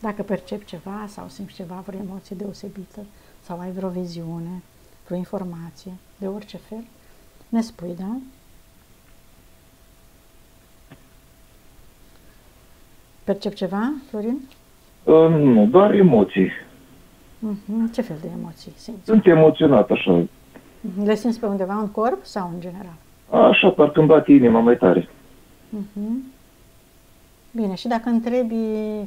Dacă percepi ceva sau simți ceva, vreo emoție deosebită sau ai vreo viziune, vreo informație, de orice fel, ne spui, da? Percepi ceva, Florin? Nu, doar emoții. Ce fel de emoții simți? Sunt emoționat așa. Le simți pe undeva în corp sau în general? Așa, parcă îmi bate inima mai tare. Bine, și dacă întrebi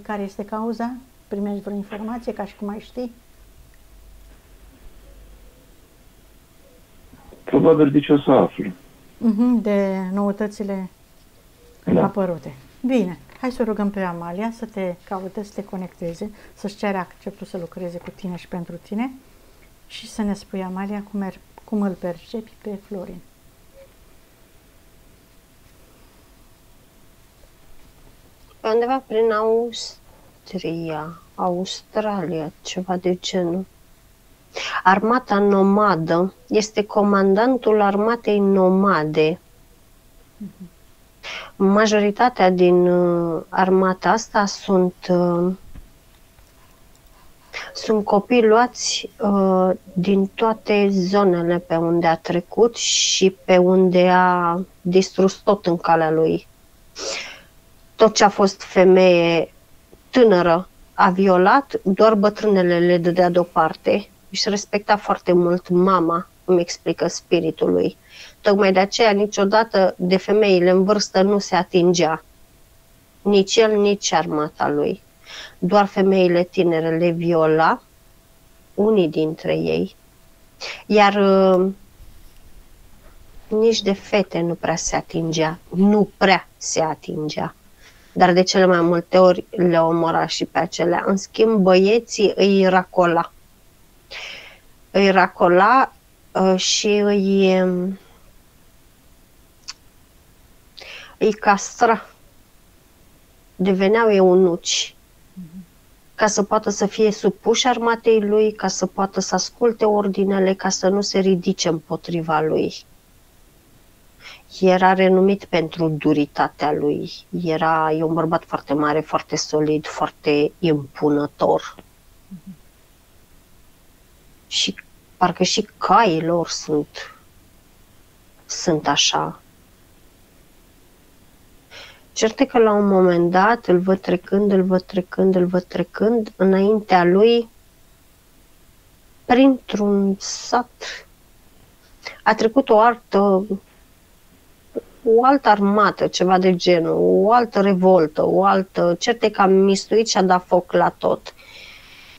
care este cauza, primești vreo informație ca și cum ai ști? Probabil de ce o să aflu. De noutățile apărute. Bine, hai să o rugăm pe Amalia să te caute, să te conecteze, să-și ceară acceptul să lucreze cu tine și pentru tine și să ne spui, Amalia, cum îl percepi pe Florin. Pe undeva prin Australia, ceva de genul. Armata nomadă este comandantul armatei nomade. Majoritatea din armata asta sunt copii luați din toate zonele pe unde a trecut și pe unde a distrus tot în calea lui. Tot ce a fost femeie tânără a violat, doar bătrânele le dădea deoparte. Își respecta foarte mult mama, îmi explică spiritul lui. Tocmai de aceea niciodată de femeile în vârstă nu se atingea. Nici el, nici armata lui. Doar femeile tinere le viola, unii dintre ei, iar nici de fete nu prea se atingea. Nu prea se atingea. Dar de cele mai multe ori le omora și pe acelea. În schimb, băieții îi racola. Îi racola și îi castra. Deveneau eunuci. Ca să poată să fie supuși armatei lui, ca să poată să asculte ordinele, ca să nu se ridice împotriva lui. Era renumit pentru duritatea lui. E un bărbat foarte mare, foarte solid, foarte impunător. Și parcă și caii lor sunt așa. Cert e că la un moment dat îl văd trecând înaintea lui printr-un sat. A trecut o altă armată, ceva de genul, o altă revoltă, cert e că a mistuit și a dat foc la tot.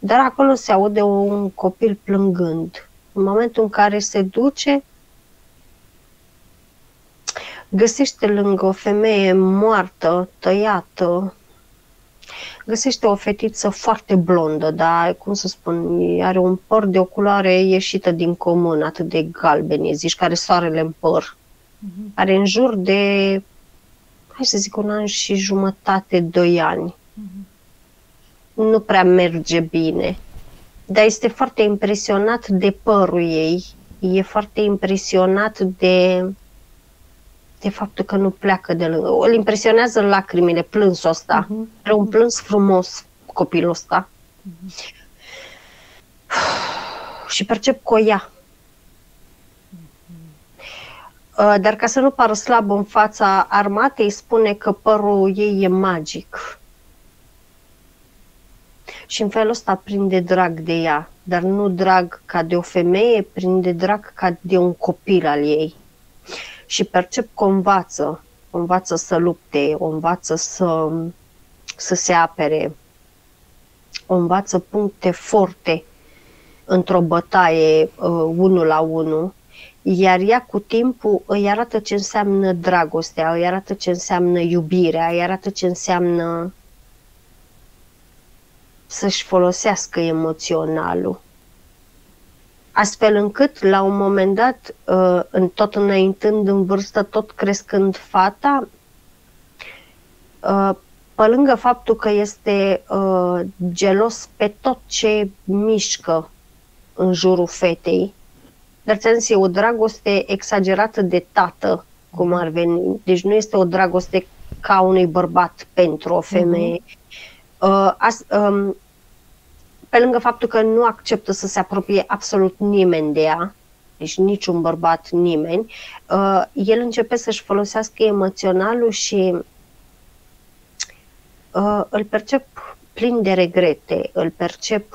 Dar acolo se aude un copil plângând. În momentul în care se duce, găsește lângă o femeie moartă, tăiată, găsește o fetiță foarte blondă, dar, cum să spun, are un păr de o culoare ieșită din comun, atât de galben, zici, care soarele în păr. Are în jur de, hai să zic, 1 an și jumătate, 2 ani. Nu prea merge bine, dar este foarte impresionat de părul ei, e foarte impresionat de faptul că nu pleacă de lângă. Îl impresionează lacrimile, plânsul ăsta. Are un plâns frumos copilul ăsta. Și percep că o ia. Dar ca să nu pară slab în fața armatei, spune că părul ei e magic. Și în felul ăsta prinde drag de ea, dar nu drag ca de o femeie, prinde drag ca de un copil al ei. Și percep că o învață să lupte, o învață să se apere, o învață puncte forte într-o bătaie 1 la 1, iar ea cu timpul îi arată ce înseamnă dragostea, îi arată ce înseamnă iubirea, îi arată ce înseamnă să-și folosească emoționalul. Astfel încât, la un moment dat, tot înaintând în vârstă, tot crescând fata, pe lângă faptul că este gelos pe tot ce mișcă în jurul fetei, dar ți-am zis, e o dragoste exagerată de tată, cum ar veni. Deci nu este o dragoste ca unui bărbat pentru o femeie, Pe lângă faptul că nu acceptă să se apropie absolut nimeni de ea, deci niciun bărbat, nimeni, el începe să-și folosească emoționalul și îl percep plin de regrete, îl percep,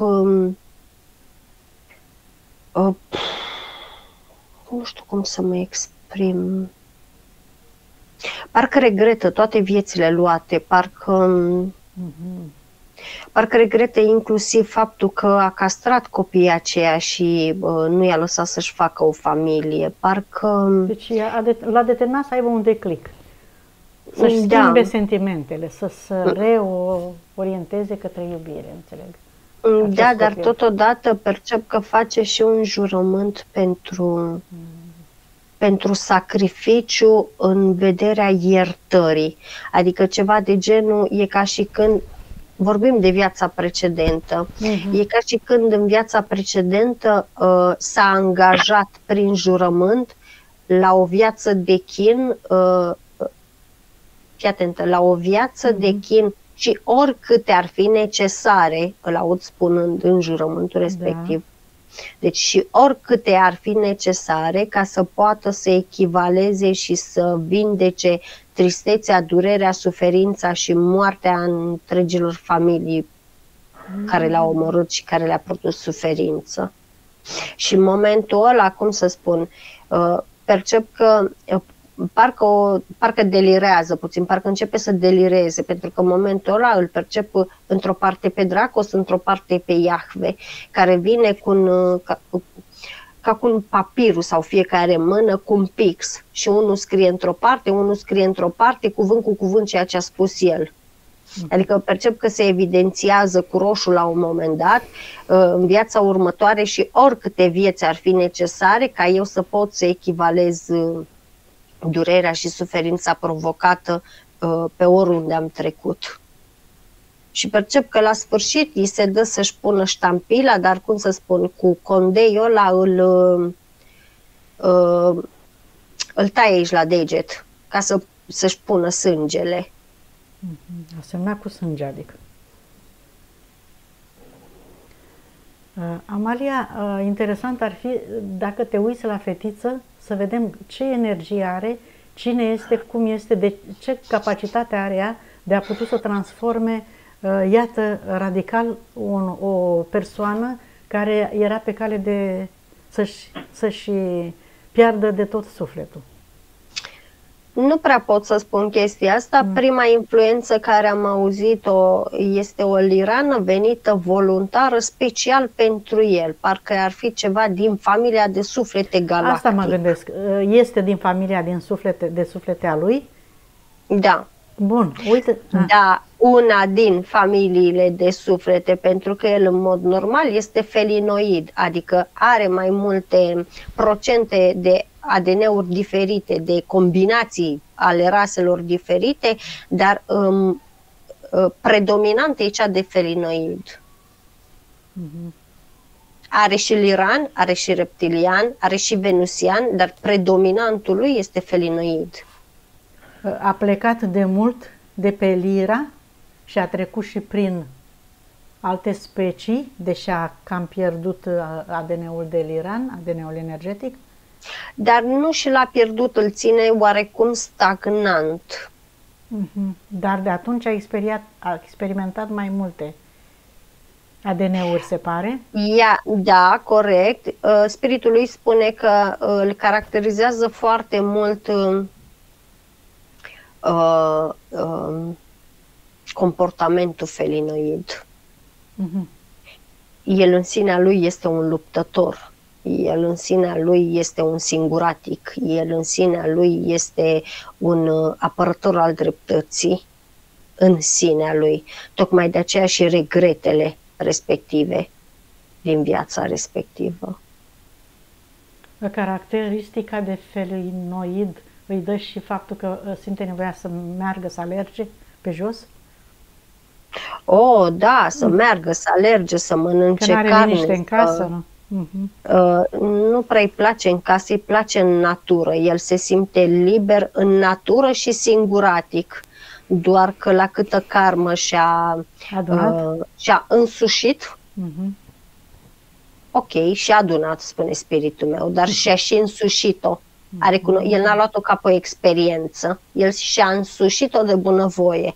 nu știu cum să mă exprim, parcă regretă toate viețile luate, parcă regretă inclusiv faptul că a castrat copiii aceia și nu i-a lăsat să-și facă o familie. Deci l-a determinat să aibă un declic. Să-și schimbe sentimentele, să se reorienteze către iubire, înțeleg. Da, dar totodată percep că face și un jurământ pentru sacrificiu în vederea iertării. Adică ceva de genul, e ca și când vorbim de viața precedentă. E ca și când în viața precedentă s-a angajat prin jurământ la o viață de chin, fii atentă, la o viață de chin și oricâte ar fi necesare, îl aud spunând în jurământul respectiv, deci și oricâte ar fi necesare ca să poată să echivaleze și să vindece tristețea, durerea, suferința și moartea întregilor familii care le-au omorât și care le-a produs suferință. Și în momentul ăla, cum să spun, percep că parcă delirează puțin, parcă începe să delireze, pentru că în momentul ăla îl percep într-o parte pe Dracos, într-o parte pe Iahve, care vine ca cu un papirus sau fiecare mână cu un pix și unul scrie într-o parte, unul scrie într-o parte, cuvânt cu cuvânt ceea ce a spus el. Adică percep că se evidențiază cu roșu la un moment dat în viața următoare și oricâte vieți ar fi necesare ca eu să pot să echivalez durerea și suferința provocată pe oriunde am trecut. Și percep că la sfârșit îi se dă să-și pună ștampila, dar cum să spun, cu condeiul ăla îl taie aici la deget ca să-și pună sângele. A semnat cu sânge, adică. Amalia, interesant ar fi dacă te uiți la fetiță să vedem ce energie are, cine este, cum este, de ce capacitate are ea de a putea să transforme, iată, radical o persoană care era pe cale de să-și piardă de tot sufletul. Nu prea pot să spun chestia asta. Prima influență care am auzit-o este o lirană venită voluntară special pentru el. Parcă ar fi ceva din familia de suflete galactic. Asta mă gândesc. Este din familia de suflete a lui? Da. Bun, uite. Da, una din familiile de suflete, pentru că el în mod normal este felinoid, adică are mai multe procente de ADN-uri diferite, de combinații ale raselor diferite, dar predominant e cea de felinoid. Are și liran, are și reptilian, are și venusian, dar predominantul lui este felinoid. A plecat de mult de pe Lira și a trecut și prin alte specii, deși a cam pierdut ADN-ul de liran, ADN-ul energetic. Dar nu și l-a pierdut, îl ține oarecum stagnant. Dar de atunci a experimentat mai multe ADN-uri, se pare? Da, corect. Spiritul lui spune că îl caracterizează foarte mult comportamentul felinoid. El în sinea lui este un luptător. El în sinea lui este un singuratic, el în sinea lui este un apărător al dreptății în sinea lui. Tocmai de aceea și regretele respective din viața respectivă. Caracteristica de felinoid îi dă și faptul că simte nevoia să meargă, să alerge pe jos? Oh, da, să meargă, să alerge, să mănânce carne. Că n-are liniște în casă, nu? Nu prea îi place în casă, îi place în natură. El se simte liber în natură și singuratic. doar că la câtă karmă și-a însușit, ok, și-a adunat, spune spiritul meu, dar și-a și însușit-o. El n-a luat-o ca pe o experiență, el și-a însușit-o de bunăvoie.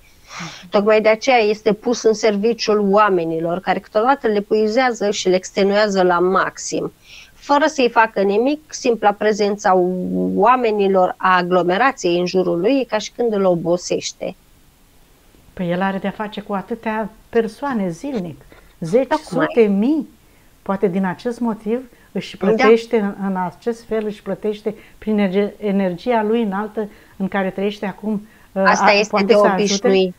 Tocmai de aceea este pus în serviciul oamenilor, care câteodată le puizează și le extenuează la maxim, fără să-i facă nimic. Simpla prezența oamenilor, a aglomerației în jurul lui, e ca și când îl obosește. Păi el are de-a face cu atâtea persoane zilnic, zeci, sute, mii. Poate din acest motiv își plătește în acest fel, își plătește prin energia lui înaltă în care trăiește acum. Asta este de obișnuit.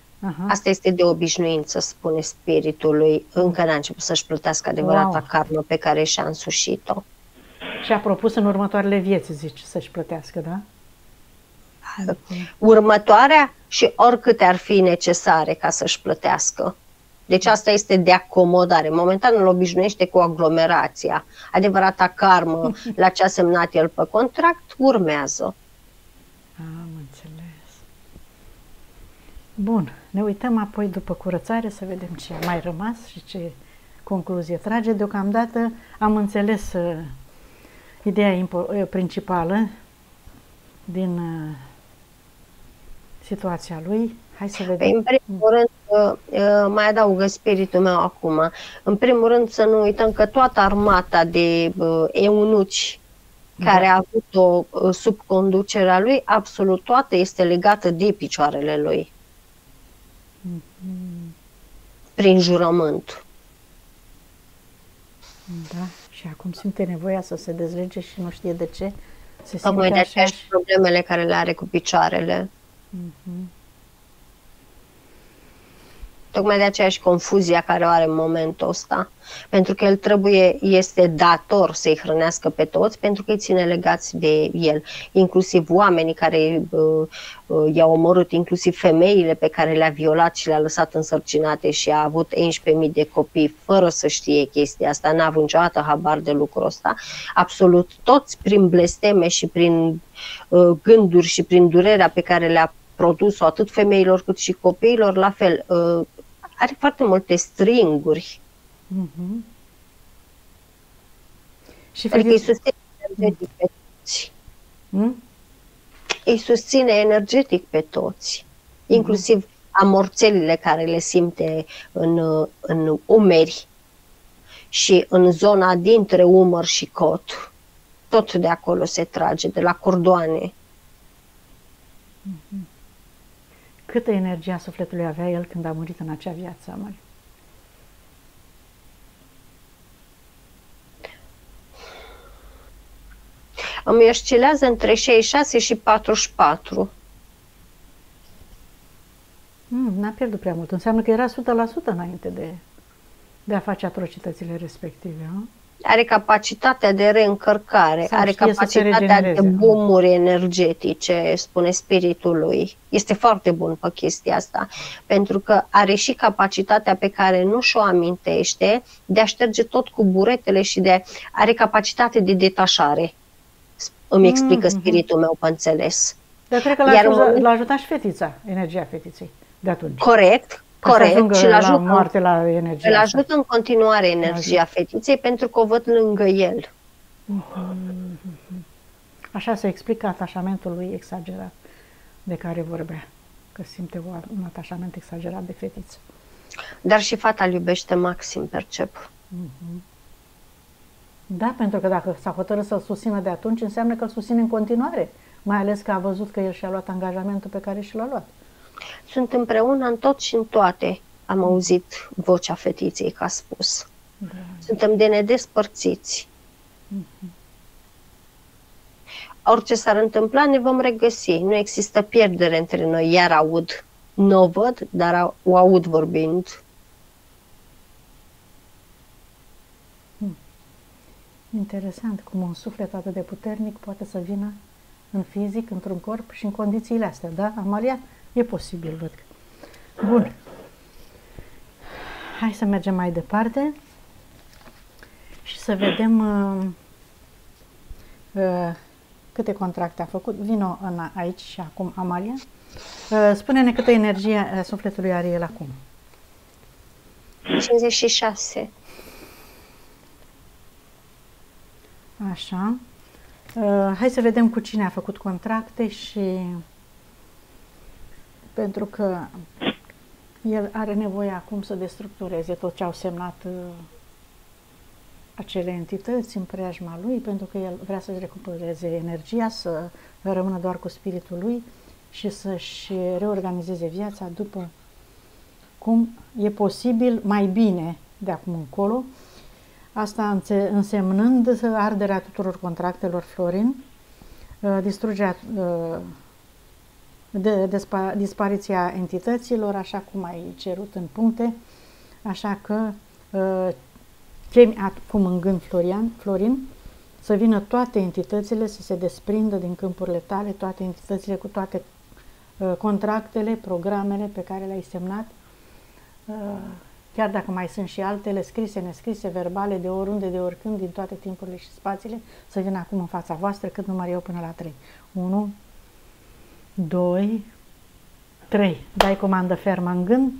Asta este de obișnuință, spune spiritul lui. Încă n-a început să-și plătească adevărata karmă pe care și-a însușit-o. Și a propus în următoarele vieți, zici, să-și plătească, da? Următoarea și oricâte ar fi necesare ca să-și plătească. Deci asta este de acomodare. Momentan îl obișnuiește cu aglomerația. Adevărata karmă la ce a semnat el pe contract urmează. Am înțeles. Bun, ne uităm apoi după curățare să vedem ce a mai rămas și ce concluzie trage. Deocamdată am înțeles ideea principală din situația lui. Hai să vedem. În primul rând, mai adaugă spiritul meu acum, în primul rând să nu uităm că toată armata de eunuci care a avut-o sub conducerea lui, absolut toată este legată de picioarele lui. Prin jurământ. Da, și acum simte nevoia să se dezlege și nu știe de ce. Tocmai de aceea și problemele care le are cu picioarele. Tocmai de aceea și confuzia care o are în momentul ăsta. Pentru că este dator să-i hrănească pe toți, pentru că îi ține legați de el. Inclusiv oamenii care i-au omorât, inclusiv femeile pe care le-a violat și le-a lăsat însărcinate și a avut 11.000 de copii fără să știe chestia asta, n-a avut niciodată habar de lucrul ăsta. Absolut toți, prin blesteme și prin gânduri și prin durerea pe care le-a produs-o atât femeilor cât și copiilor, la fel. Are foarte multe stringuri. Și adică îi susține energetic pe toți. Îi susține energetic pe toți. Inclusiv amorțelile care le simte în umeri și în zona dintre umăr și cot. Tot de acolo se trage, de la cordoane. Câtă energie a sufletului avea el când a murit în acea viață, Amalia? Îmi oscilează între 66 și 44. N-a pierdut prea mult. Înseamnă că era 100% înainte de a face atrocitățile respective. Are capacitatea de reîncărcare, are capacitatea de boomuri energetice, spune spiritul lui. Este foarte bun pe chestia asta, pentru că are și capacitatea pe care nu și-o amintește de a șterge tot cu buretele și are capacitate de detașare. Îmi explică spiritul meu pe înțeles. Dar cred că l-a ajutat și fetița, energia fetiței de atunci. Corect. Și îl ajută în continuare energia fetiței pentru că o văd lângă el. Așa se explică atașamentul lui exagerat de care vorbea, că simte un atașament exagerat de fetiță. Dar și fata îl iubește maxim, percep. Da, pentru că dacă s-a hotărât să-l susțină de atunci, înseamnă că îl susține în continuare, mai ales că a văzut că el și-a luat angajamentul pe care și l-a luat. Sunt împreună în tot și în toate, am auzit vocea fetiței că a spus. Suntem de nedespărțiți. Orice s-ar întâmpla, ne vom regăsi. Nu există pierdere între noi, iar aud. Nu o văd, dar o aud vorbind. Interesant cum un suflet atât de puternic poate să vină în fizic, într-un corp și în condițiile astea, da, Amalia? E posibil, văd. Bun. Hai să mergem mai departe și să vedem câte contracte a făcut. Vino aici și acum, Amalia. Spune-ne câtă energie sufletului are el acum. 56. Așa. Hai să vedem cu cine a făcut contracte și pentru că el are nevoie acum să destructureze tot ce au semnat acele entități în preajma lui, pentru că el vrea să-și recupereze energia, să rămână doar cu spiritul lui și să-și reorganizeze viața după cum e posibil mai bine de acum încolo. Asta însemnând arderea tuturor contractelor, Florin, distrugerea, dispariția entităților, așa cum ai cerut în puncte, așa că chemi acum în gând, Florin, să vină toate entitățile, să se desprindă din câmpurile tale, toate entitățile cu toate contractele, programele pe care le-ai semnat, chiar dacă mai sunt și altele, scrise, nescrise, verbale, de oriunde, de oricând, din toate timpurile și spațiile, să vină acum în fața voastră, cât număr eu până la 3. 1, 2, 3. Dai comandă fermă în gând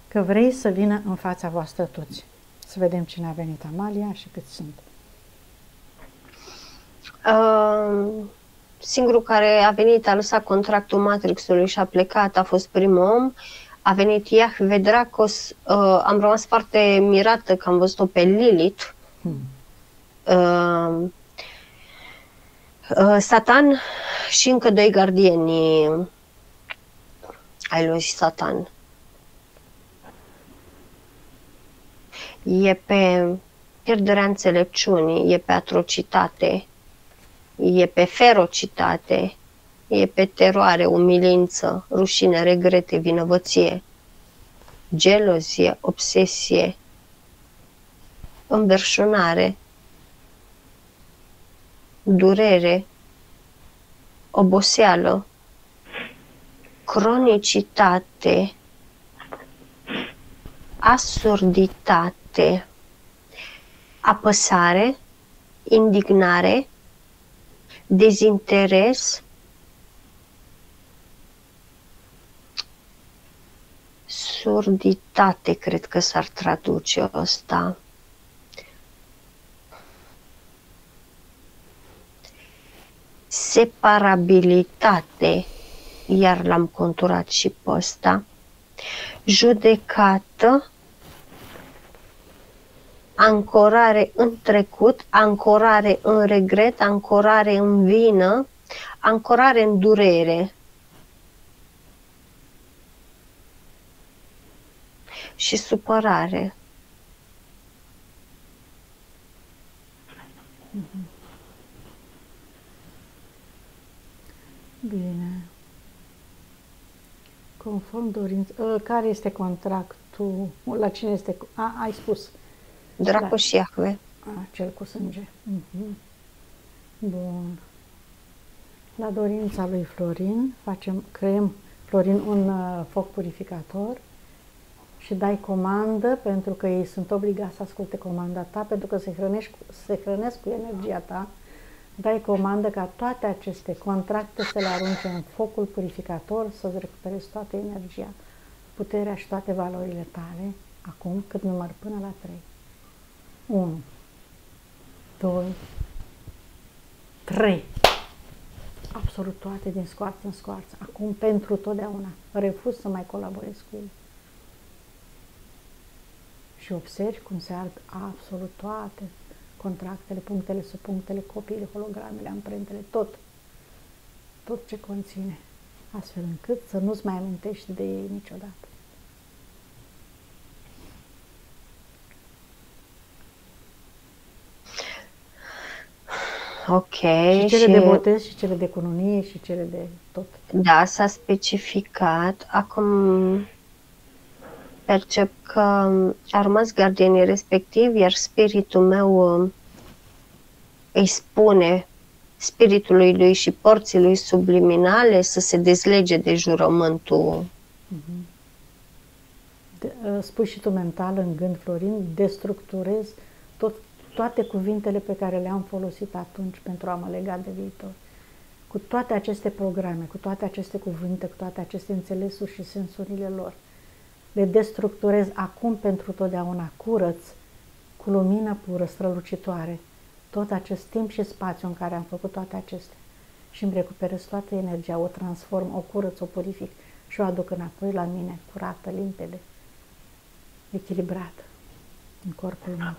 că vrei să vină în fața voastră toți. Să vedem cine a venit, Amalia, și cât sunt. Singurul care a venit, a lăsat contractul Matrixului și a plecat, a fost primul om. A venit Iahve Dracos, am rămas foarte mirată că am văzut-o pe Lilith. Satan și încă 2 gardieni ai lui Satan. E pe pierderea înțelepciunii, e pe atrocitate, e pe ferocitate, e pe teroare, umilință, rușine, regrete, vinovăție, gelozie, obsesie, înverșunare, durere, oboseală, cronicitate, asurditate, apăsare, indignare, dezinteres, surditate, cred că s-ar traduce ăsta. Separabilitate, iar l-am conturat și pe ăsta. Judecată, ancorare în trecut, ancorare în regret, ancorare în vină, ancorare în durere. Și supărare. Bine. Conform dorință. Care este contractul? La cine este? Ai spus. Dracu și Iahve. Cel cu sânge. Bun. La dorința lui Florin creăm, Florin, un foc purificator și dai comandă, pentru că ei sunt obligați să asculte comanda ta, pentru că se hrănesc cu energia ta. Dai comandă ca toate aceste contracte să le arunce în focul purificator, să-ți recuperezi toată energia, puterea și toate valorile tale, acum, cât număr până la 3. 1, 2, 3. Absolut toate din scoarță în scoarță. Acum, pentru totdeauna. Refuz să mai colaborez cu ei. Și observi cum se ard absolut toate contractele, punctele, subpunctele, copiile, hologramele, amprentele, tot ce conține, astfel încât să nu-ți mai amintești de ei niciodată. Ok. Și cele de botez, și cele de cununie, și cele de tot. Da, s-a specificat. Acum percep că a rămas gardienii respectiv, iar spiritul meu îi spune spiritului lui și porții lui subliminale să se dezlege de jurământul. Spui și tu mental în gând, Florin, destructurez toate cuvintele pe care le-am folosit atunci pentru a mă lega de viitor. cu toate aceste programe, cu toate aceste cuvinte, cu toate aceste înțelesuri și sensurile lor. Le destructurez acum pentru totdeauna, curăț, cu lumină pură, strălucitoare, tot acest timp și spațiu în care am făcut toate acestea. Și îmi recuperez toată energia, o transform, o curăț, o purific și o aduc înapoi la mine, curată, limpede, echilibrată în corpul meu.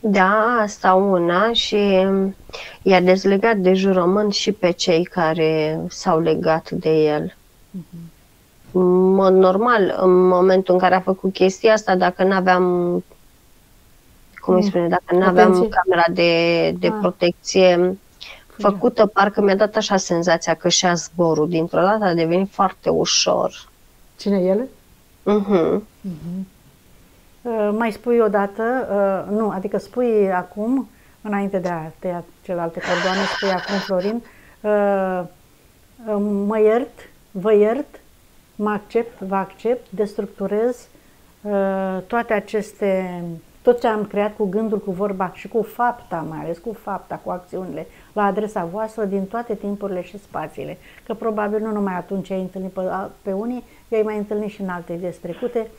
Da, asta una și i-a dezlegat de jurământ și pe cei care s-au legat de el. În mod normal, în momentul în care a făcut chestia asta, dacă n-aveam, cum îi spune, dacă n-aveam camera de protecție făcută, parcă mi-a dat așa senzația că și-a zborul. Dintr-o dată a devenit foarte ușor. Cine, el? Mai spui o dată, nu, adică spui acum, înainte de a tăia celelalte cordoane, spui acum, Florin, mă iert, vă iert, mă accept, vă accept, destructurez toate aceste, tot ce am creat cu gândul, cu vorba și cu fapta, mai ales cu fapta, cu acțiunile, la adresa voastră din toate timpurile și spațiile. Că probabil nu numai atunci ai întâlnit pe unii, i-ai mai întâlnit și în alte vieți trecute,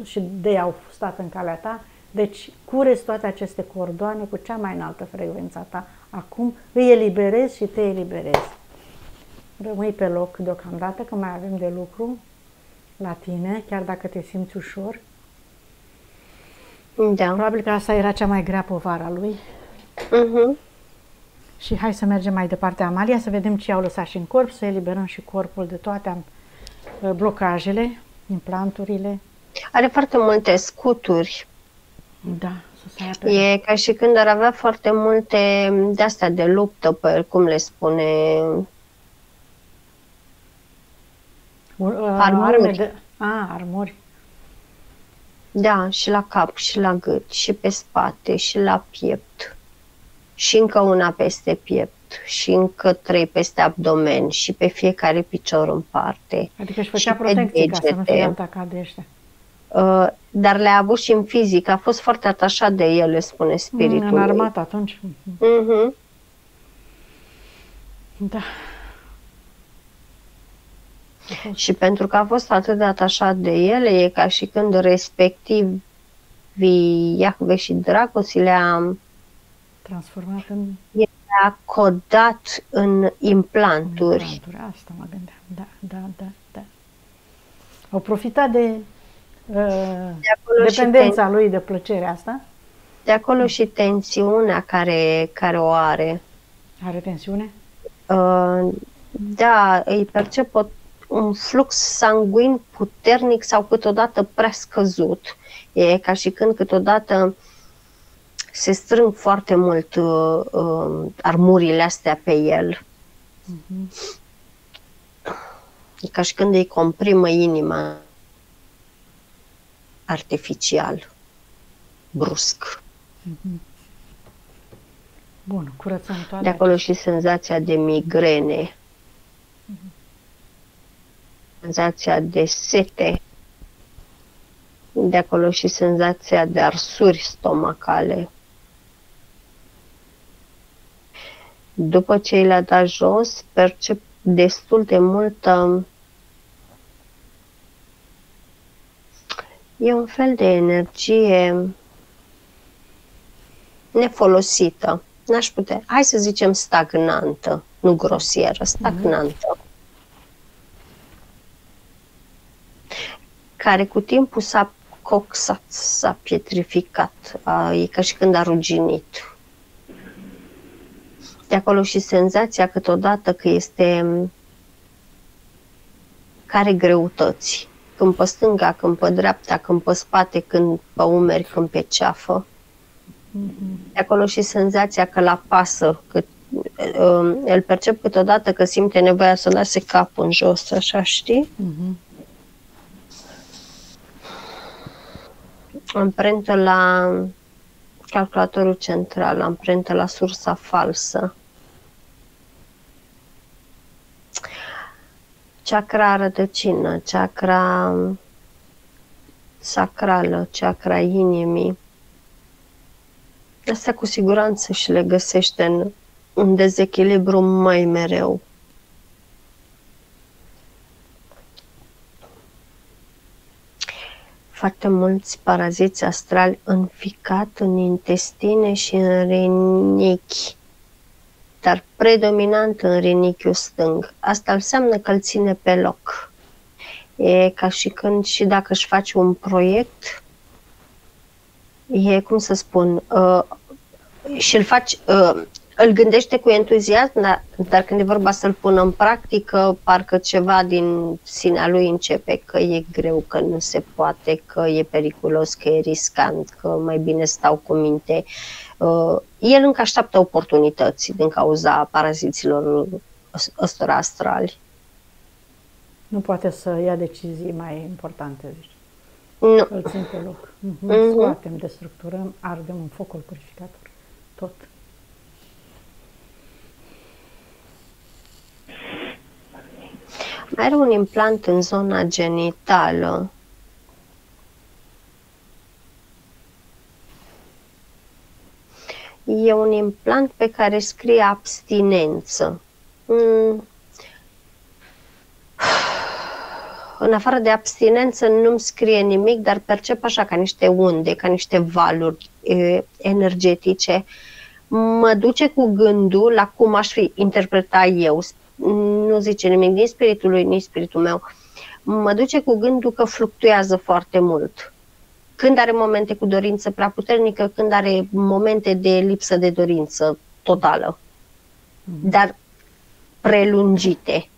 și de au stat în calea ta, deci curezi toate aceste cordoane cu cea mai înaltă frecvență a ta. Acum îi eliberezi și te eliberezi. Rămâi pe loc deocamdată, că mai avem de lucru la tine, chiar dacă te simți ușor. Da. Probabil că asta era cea mai grea povară a lui. Și hai să mergem mai departe, Amalia, să vedem ce au lăsat și în corp, să eliberăm și corpul de toate blocajele, implanturile. Are foarte multe scuturi. Da, e ca și când ar avea foarte multe de-astea de luptă pe el, cum le spune, armuri. Armuri. Da, și la cap, și la gât, și pe spate, și la piept. Și încă una peste piept, și încă 3 peste abdomen, și pe fiecare picior în parte. Adică își făcea protecție ca să nu fie atacat de ăștia. Dar le-a avut și în fizic, a fost foarte atașat de ele, spune spiritul. În armată atunci. Da. Și pentru că a fost atât de atașat de ele, e ca și când respectiv Iahve și Dragoste le-a transformat în... Le-a codat în implanturi. Asta mă gândeam. Da. Au profitat de dependența lui de plăcerea asta. De acolo și tensiunea care o are. Are tensiune? Da, îi percep un flux sanguin puternic sau câteodată prea scăzut. E ca și când câteodată se strâng foarte mult armurile astea pe el. E ca și când îi comprimă inima artificial, brusc. Bun, curățăm toate. De acolo și senzația de migrene, senzația de sete, de acolo și senzația de arsuri stomacale. După ce le-a dat jos, percep destul de multă... E un fel de energie nefolosită. N-aș putea, hai să zicem stagnantă, nu grosieră, stagnantă. Care cu timpul s-a coxat, s-a pietrificat, e ca și când a ruginit. De acolo și senzația câteodată că care greutăți. Când pe stânga, când pe dreapta, când pe spate, când pe umeri, când pe ceafă. De acolo și senzația că l apasă, că îl percep câteodată că simte nevoia să lase capul în jos, așa, știi? Amprentă la calculatorul central, amprentă la sursa falsă. Chakra rădăcină, chakra sacrală, chakra inimii, Astea cu siguranță și le găsește în dezechilibru mai mereu. Foarte mulți paraziți astrali în ficat, în intestine și în rinichi, dar predominant în rinichiul stâng. Asta înseamnă că îl ține pe loc. E ca și când și dacă își faci un proiect, e, cum să spun, și îl gândește cu entuziasm, dar când e vorba să-l pună în practică, parcă ceva din sinea lui începe că e greu, că nu se poate, că e periculos, că e riscant, că mai bine stau cu minte. El încă așteaptă oportunități din cauza paraziților ăstora astrali. Nu poate să ia decizii mai importante, zici. Nu. Îl țin pe loc. Scoatem, destructurăm, ardem în focul purificator. Tot. Mai are un implant în zona genitală. E un implant pe care scrie abstinență. În afară de abstinență nu-mi scrie nimic, dar percep așa ca niște unde, ca niște valuri energetice. Mă duce cu gândul la cum aș fi interpretat eu. Nu zice nimic nici spiritul lui, nici spiritul meu. Mă duce cu gândul că fluctuează foarte mult. Când are momente cu dorință prea puternică, când are momente de lipsă de dorință totală, dar prelungite.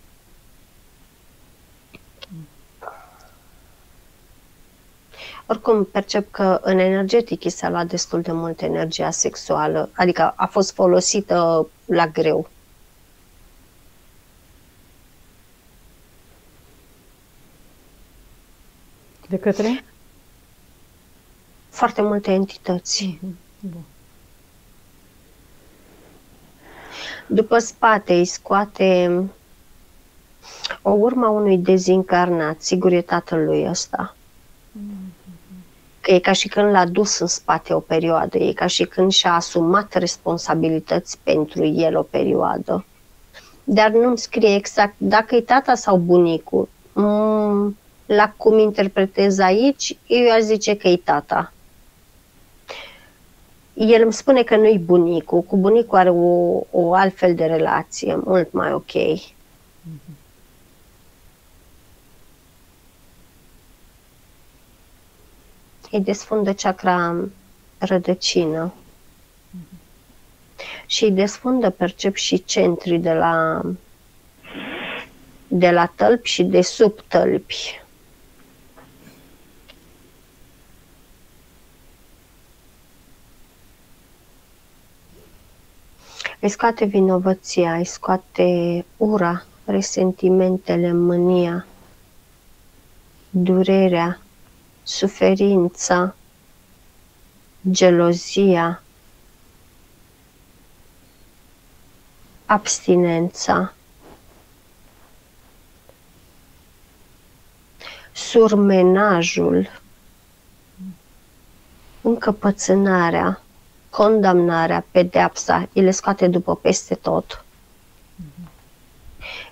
Oricum, percep că în energetic i s-a luat destul de mult energia sexuală, adică a fost folosită la greu. De către? Foarte multe entități. Bun. După spate îi scoate o urma unui dezincarnat, sigur e tatălui ăsta. Că e ca și când l-a dus în spate o perioadă, e ca și când și-a asumat responsabilități pentru el o perioadă. Dar nu-mi scrie exact dacă e tata sau bunicul. La cum interpretez aici, eu aș zice că e tata. El îmi spune că nu-i bunicul, cu bunicul are o altfel de relație, mult mai ok. Îi desfundă chakra rădăcină. Și îi desfundă, percep, și centrii de la tălpi și de sub tălpi. Îi scoate vinovăția, îi scoate ura, resentimentele, mânia, durerea, suferința, gelozia, abstinența, surmenajul, încăpățânarea, condamnarea, pedeapsa, îi le scoate după peste tot.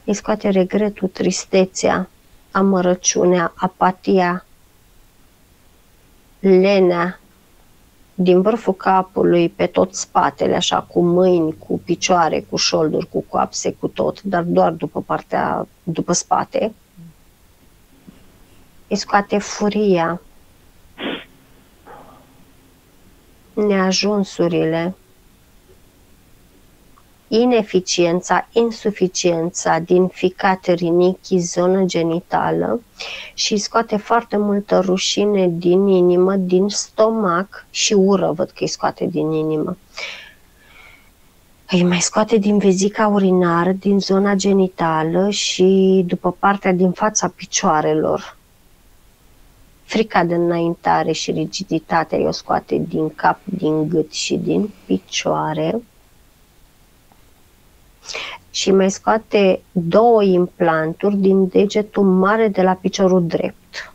Îi scoate regretul, tristețea, amărăciunea, apatia, lenea, din vârful capului pe tot spatele, așa, cu mâini, cu picioare, cu șolduri, cu coapse, cu tot, dar doar după spate. Îi scoate furia, neajunsurile, ineficiența, insuficiența din ficat, rinichi, zonă genitală și îi scoate foarte multă rușine din inimă, din stomac și ură, văd că îi scoate din inimă. Îi mai scoate din vezica urinară, din zona genitală și după partea din fața picioarelor. Frica de înaintare și rigiditatea îi o scoate din cap, din gât și din picioare. Și mai scoate 2 implanturi din degetul mare de la piciorul drept.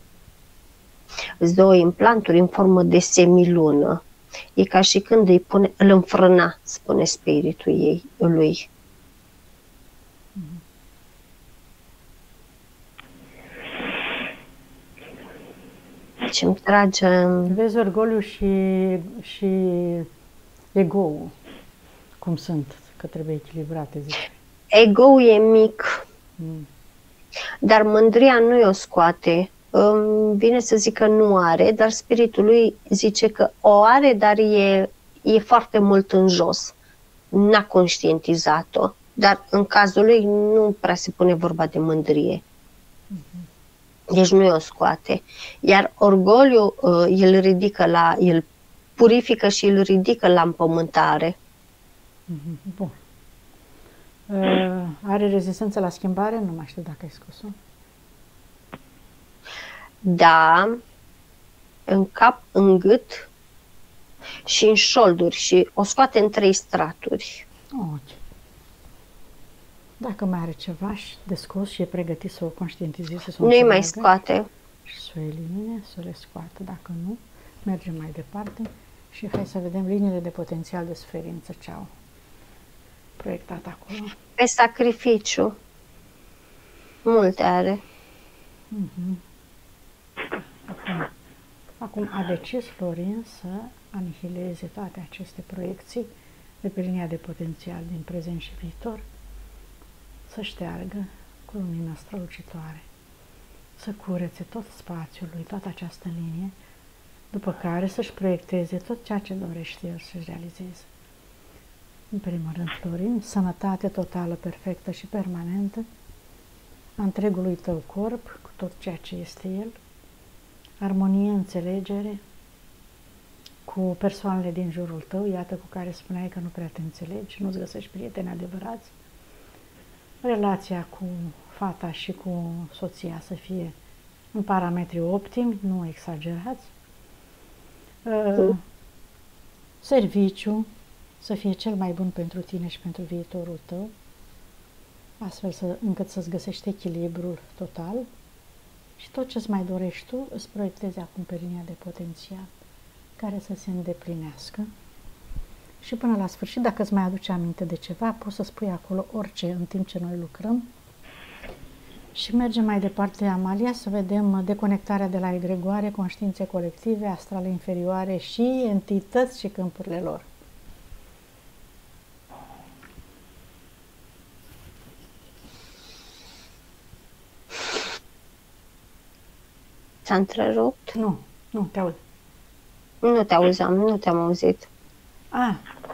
Sunt 2 implanturi în formă de semilună. E ca și când îl înfrâna, spune spiritul lui. Ce îmi trage... Vezi orgoliu și ego-ul, cum sunt, că trebuie echilibrate, zic. Ego-ul e mic, dar mândria nu o scoate. Vine să zic că nu are, dar spiritul lui zice că o are, dar e foarte mult în jos. N-a conștientizat-o, dar în cazul lui nu prea se pune vorba de mândrie. Deci nu o scoate. Iar orgoliul îl purifică și îl ridică la împământare. Bun. Are rezistență la schimbare? Nu mai știu dacă ai scos-o. Da, în cap, în gât și în șolduri și o scoate în 3 straturi. Ok. Dacă mai are ceva de scos și e pregătit să o conștientizeze, să o Nu-i mai scoate. Și să o elimine, să le scoată. Dacă nu, mergem mai departe și hai să vedem liniile de potențial de suferință ce au proiectat acolo. Pe sacrificiu. Multe are. Acum a decis Florin să anihileze toate aceste proiecții de pe linia de potențial din prezent și viitor, să șteargă cu lumina strălucitoare, să curețe tot spațiul lui, toată această linie, după care să-și proiecteze tot ceea ce dorește el să-și realizeze. În primul rând, Florin, sănătate totală, perfectă și permanentă a întregului tău corp, cu tot ceea ce este el, armonie, înțelegere cu persoanele din jurul tău, iată, cu care spuneai că nu prea te înțelegi, nu-ți găsești prieteni adevărați, relația cu fata și cu soția să fie în parametri optimi, nu exagerați, serviciu să fie cel mai bun pentru tine și pentru viitorul tău, astfel încât să-ți găsești echilibrul total și tot ce-ți mai dorești tu îți proiectezi acum pe linia de potențial care să se îndeplinească și până la sfârșit, dacă îți mai aduce aminte de ceva, poți să spui acolo orice în timp ce noi lucrăm și mergem mai departe, Amalia, să vedem deconectarea de la egregoare, conștiințe colective, astrale inferioare și entități și câmpurile lor. S-a întrerupt? Nu, te aud. Nu te auzeam, nu te-am auzit.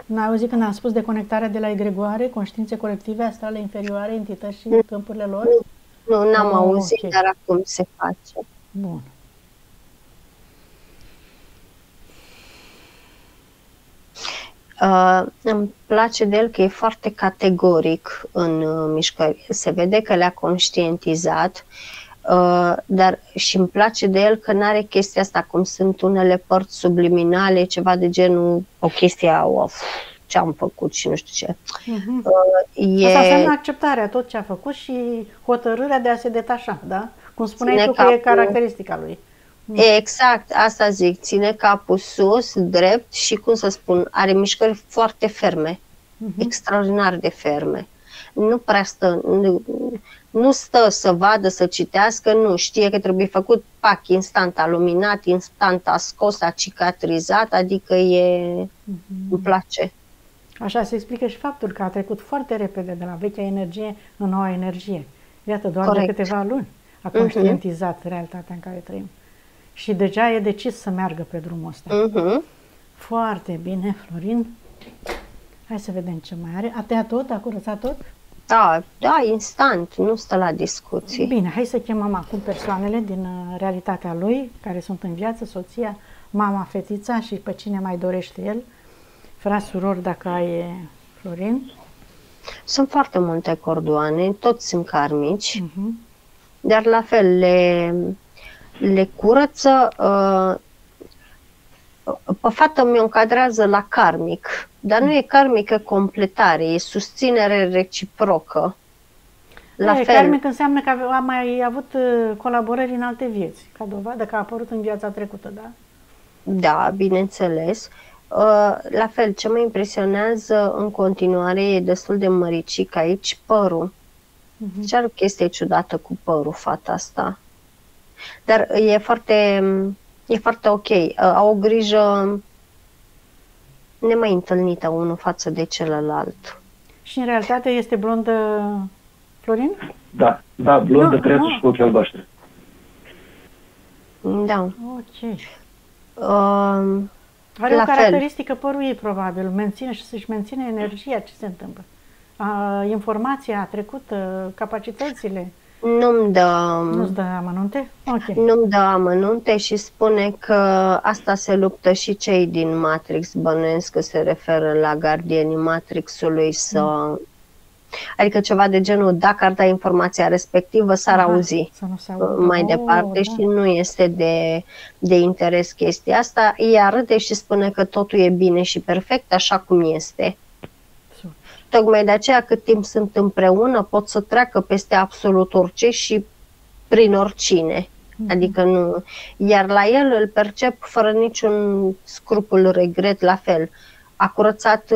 N-ai auzit când am spus deconectarea de la egregoare, conștiințe colective, astrale inferioare, entități și câmpurile lor? Nu, n-am auzit, okay. Dar acum se face. Bun. Îmi place de el că e foarte categoric în mișcări. Se vede că le-a conștientizat, dar și îmi place de el că n-are chestia asta, cum sunt unele părți subliminale, ceva de genul, o chestie, ce am făcut și nu știu ce. Asta înseamnă acceptarea tot ce a făcut și hotărârea de a se detașa, da? Cum spuneai tu că e caracteristica lui. Exact, asta zic, ține capul sus, drept și, cum să spun, are mișcări foarte ferme, extraordinar de ferme. Nu prea stă, nu stă să vadă, să citească, nu, știe că trebuie făcut, pac, instant a luminat, instant a scos, a cicatrizat, adică îmi place. Așa se explică și faptul că a trecut foarte repede de la vechea energie în noua energie. Iată, doar de câteva luni a conștientizat realitatea în care trăim. Și deja e decis să meargă pe drumul ăsta. Foarte bine, Florin. Hai să vedem ce mai are. A tăiat tot? A curățat tot? Da, instant, nu stă la discuții. Bine, hai să chemăm acum persoanele din realitatea lui, care sunt în viață, soția, mama, fetița și pe cine mai dorește el. Frați, surori, dacă ai, Florin. Sunt foarte multe cordoane, toți sunt karmici, dar la fel le curăță. Pe fată mi-o încadrează la karmic, dar nu e karmică completare, e susținere reciprocă. La fel. Karmic înseamnă că a mai avut colaborări în alte vieți, ca dovadă că a apărut în viața trecută, da? Da, bineînțeles. La fel, ce mă impresionează în continuare e destul de măricic aici părul. Și are o chestie ciudată cu părul, fata asta. Dar e foarte ok. Au o grijă nemai întâlnită unul față de celălalt. Și în realitate este blondă, Florin? Da, blondă, creață și cu ochi albaștri. Da. Ok. Uh, Are La o fel. caracteristică părul ei, probabil. Menține și să-și menține energia. Ce se întâmplă? Informația trecută, capacitățile. Nu-mi dă, Nu-ți dă amănunte? Ok. nu-mi dă amănunte și spune că asta se luptă și cei din Matrix. Bănuiesc că se referă la gardienii Matrixului Adică ceva de genul, dacă ar da informația respectivă, s-ar auzi Să nu se audă. mai departe și nu este de interes chestia asta. Ea râde și spune că totul e bine și perfect așa cum este. Super. Tocmai de aceea, cât timp sunt împreună, pot să treacă peste absolut orice și prin oricine. Adică nu. Iar la el îl percep fără niciun scrupul, regret, la fel. A curățat,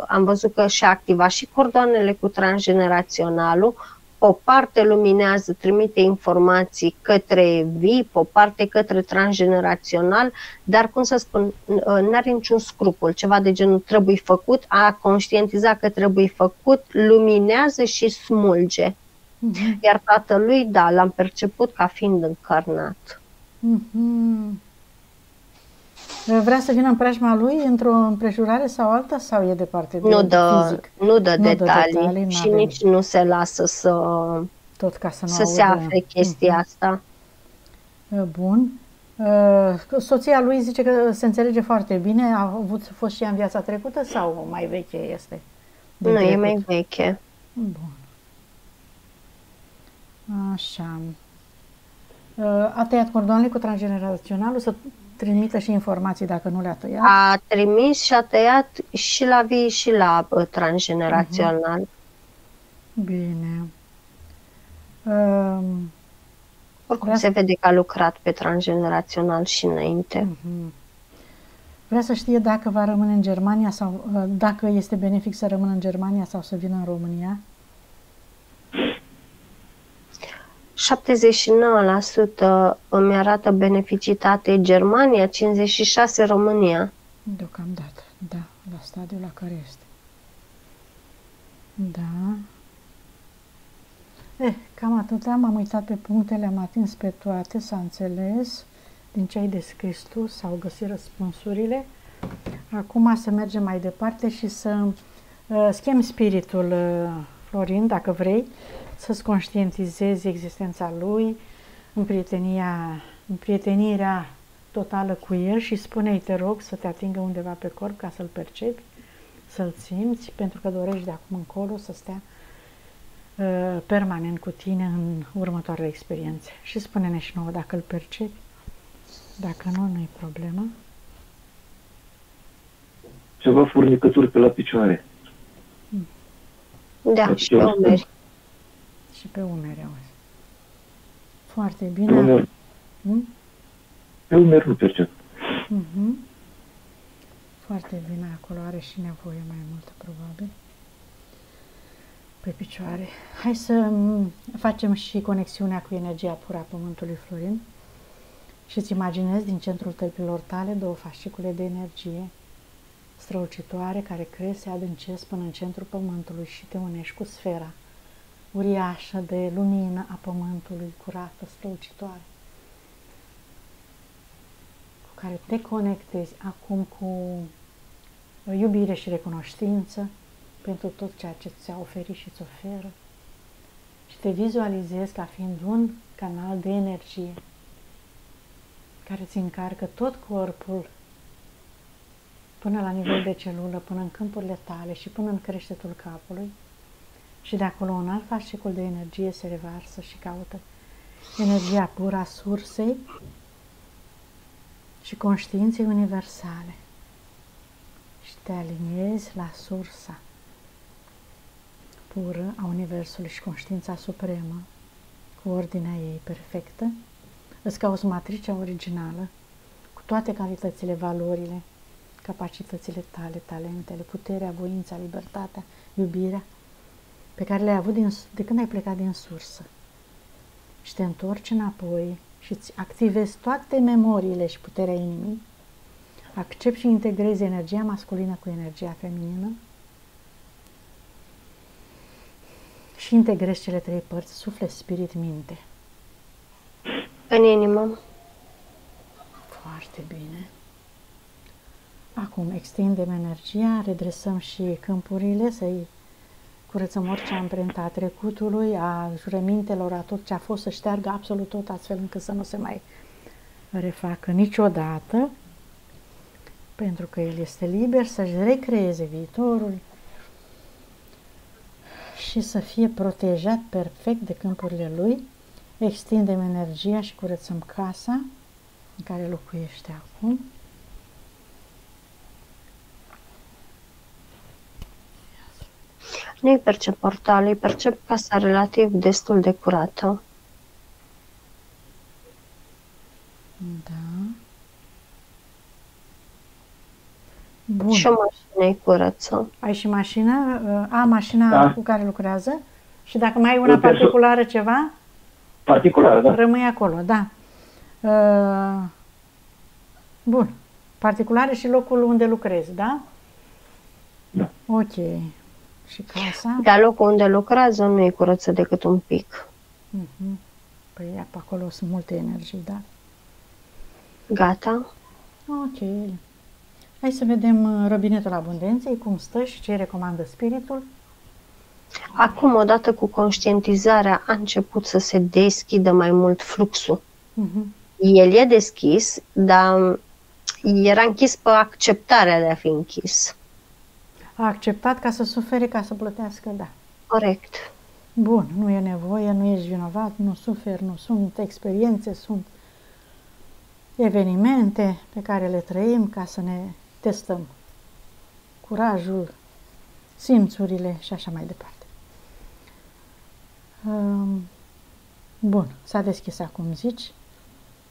am văzut că și-a activat și cordoanele cu transgeneraționalul, o parte luminează, trimite informații către VIP, o parte către transgenerațional, dar, cum să spun, n-are niciun scrupul, ceva de genul trebuie făcut, a conștientizat că trebuie făcut, luminează și smulge. Iar tatălui, da, l-am perceput ca fiind încarnat. Vrea să vină în preajma lui într-o împrejurare sau alta sau e departe de fizic? Nu dă detalii și nici nu se lasă tot ca să nu se afle chestia asta. Bun. Soția lui zice că se înțelege foarte bine. A fost și ea în viața trecută sau mai veche este? Nu, e mai veche. Bun. Așa. A tăiat cordoanele cu transgeneraționalul să trimită și informații dacă nu le-a tăiat? A trimis și a tăiat și la vii și la transgenerațional. Bine. Oricum se vede că a lucrat pe transgenerațional și înainte. Vrea să știe dacă va rămâne în Germania sau dacă este benefic să rămână în Germania sau să vină în România? 79% îmi arată beneficitate Germania, 56% România. Deocamdată, da, la stadiul la care este. Da. Cam atât. M-am uitat pe punctele, am atins pe toate, s-a înțeles din ce ai descris tu, s-au găsit răspunsurile. Acum să mergem mai departe și să schimbi spiritul, Florin, dacă vrei, să-ți conștientizezi existența lui, împrietenirea totală cu el și spune-i, te rog, să te atingă undeva pe corp ca să-l percepi, să-l simți, pentru că dorești de acum încolo să stea permanent cu tine în următoarele experiențe. Și spune-ne și nouă dacă îl percepi, dacă nu, nu-i problemă. Ceva furnicături pe la picioare. Da, și pe umeri. Și pe umeri, auzi. Foarte bine. Pe umeri nu percep. Foarte bine, acolo are și nevoie mai multă, probabil. Pe picioare. Hai să facem și conexiunea cu energia pură a Pământului, Florin. Și îți imaginezi din centrul tălpilor tale două fascicule de energie strălucitoare care cresc, se adâncesc până în centrul Pământului și te unești cu sfera uriașă de lumină a Pământului, curată, strălucitoare, cu care te conectezi acum cu iubire și recunoștință pentru tot ceea ce ți-a oferit și ți oferă și te vizualizezi ca fiind un canal de energie care ți încarcă tot corpul până la nivel de celulă, până în câmpurile tale și până în creștetul capului. Și de acolo un alt fascicul de energie se revarsă și caută energia pură a sursei și conștiinței universale. Și te aliniezi la sursa pură a Universului și conștiința supremă, cu ordinea ei perfectă. Îți cauți matricea originală, cu toate calitățile, valorile, capacitățile tale, talentele, puterea, voința, libertatea, iubirea, pe care le-ai avut de când ai plecat din sursă. Și te întorci înapoi și îți activezi toate memoriile și puterea inimii, accepti și integrezi energia masculină cu energia feminină și integrezi cele trei părți, suflet, spirit, minte. În inimă. Foarte bine. Acum extindem energia, redresăm și câmpurile, să-i curățăm orice amprenta a trecutului, a jurămintelor, a tot ce a fost, să șteargă absolut tot, astfel încât să nu se mai refacă niciodată, pentru că el este liber să-și recreeze viitorul și să fie protejat perfect de câmpurile lui. Extindem energia și curățăm casa în care locuiește acum. Nu-i percep portal, îi percep casa relativ destul de curată. Da. Bun. Și o mașină îi curăță. Ai și mașină? Mașina Da. cu care lucrează? Și dacă mai ai una particulară ceva? Particulară, da. Rămâi acolo, da. Bun. Particulare și locul unde lucrezi, da? Da. Ok. Și casa? Dar locul unde lucrează nu îi curăță decât un pic. Păi pe acolo sunt multe energii, da? Gata. Ok. Hai să vedem robinetul abundenței, cum stă și ce recomandă spiritul. Acum, odată cu conștientizarea, a început să se deschidă mai mult fluxul. El e deschis, dar era închis pe acceptarea de a fi închis. A acceptat ca să sufere, ca să plătească, da. Corect. Bun, nu e nevoie, nu ești vinovat, nu suferi, nu sunt experiențe, sunt evenimente pe care le trăim ca să ne testăm curajul, simțurile și așa mai departe. Bun, s-a deschis acum, zici.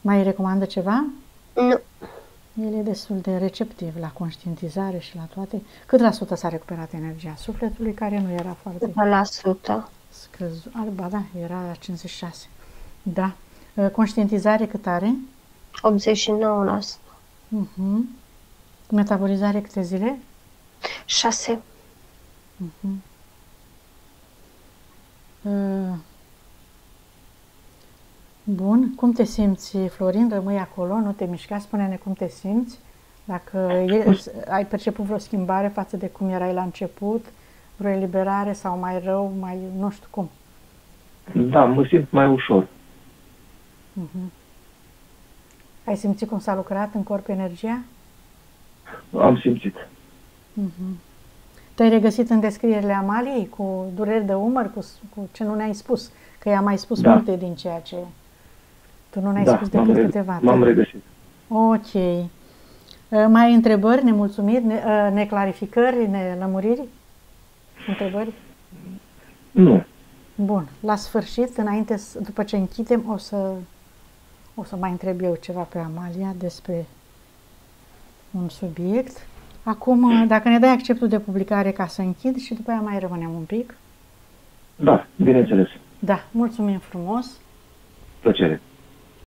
Mai recomandă ceva? Nu. El e destul de receptiv la conștientizare și la toate. Cât la sută s-a recuperat energia sufletului, care nu era foarte 100%. scăzut? Ba da, era la 56. Da. Conștientizare cât are? 89%. Metabolizare câte zile? 6. Bun. Cum te simți, Florin? Rămâi acolo, nu te mișca, spune-ne cum te simți. Dacă ai perceput vreo schimbare față de cum erai la început, vreo eliberare sau mai rău, mai nu știu cum. Da, mă simt mai ușor. Ai simțit cum s-a lucrat în corp energia? Am simțit. Te-ai regăsit în descrierile Amaliei cu dureri de umăr, cu ce nu ne-ai spus? Că i-a mai spus multe din ceea ce tu nu ne-ai spus decât câteva. M-am regăsit. Ok. Mai ai întrebări, nemulțumiri, neclarificări, nelămuriri? Întrebări? Nu. Bun. La sfârșit, înainte, după ce închidem, o să mai întreb eu ceva pe Amalia despre un subiect. Acum, dacă ne dai acceptul de publicare ca să închid și după aia mai rămânem un pic. Da, bineînțeles. Da, mulțumim frumos. Plăcere.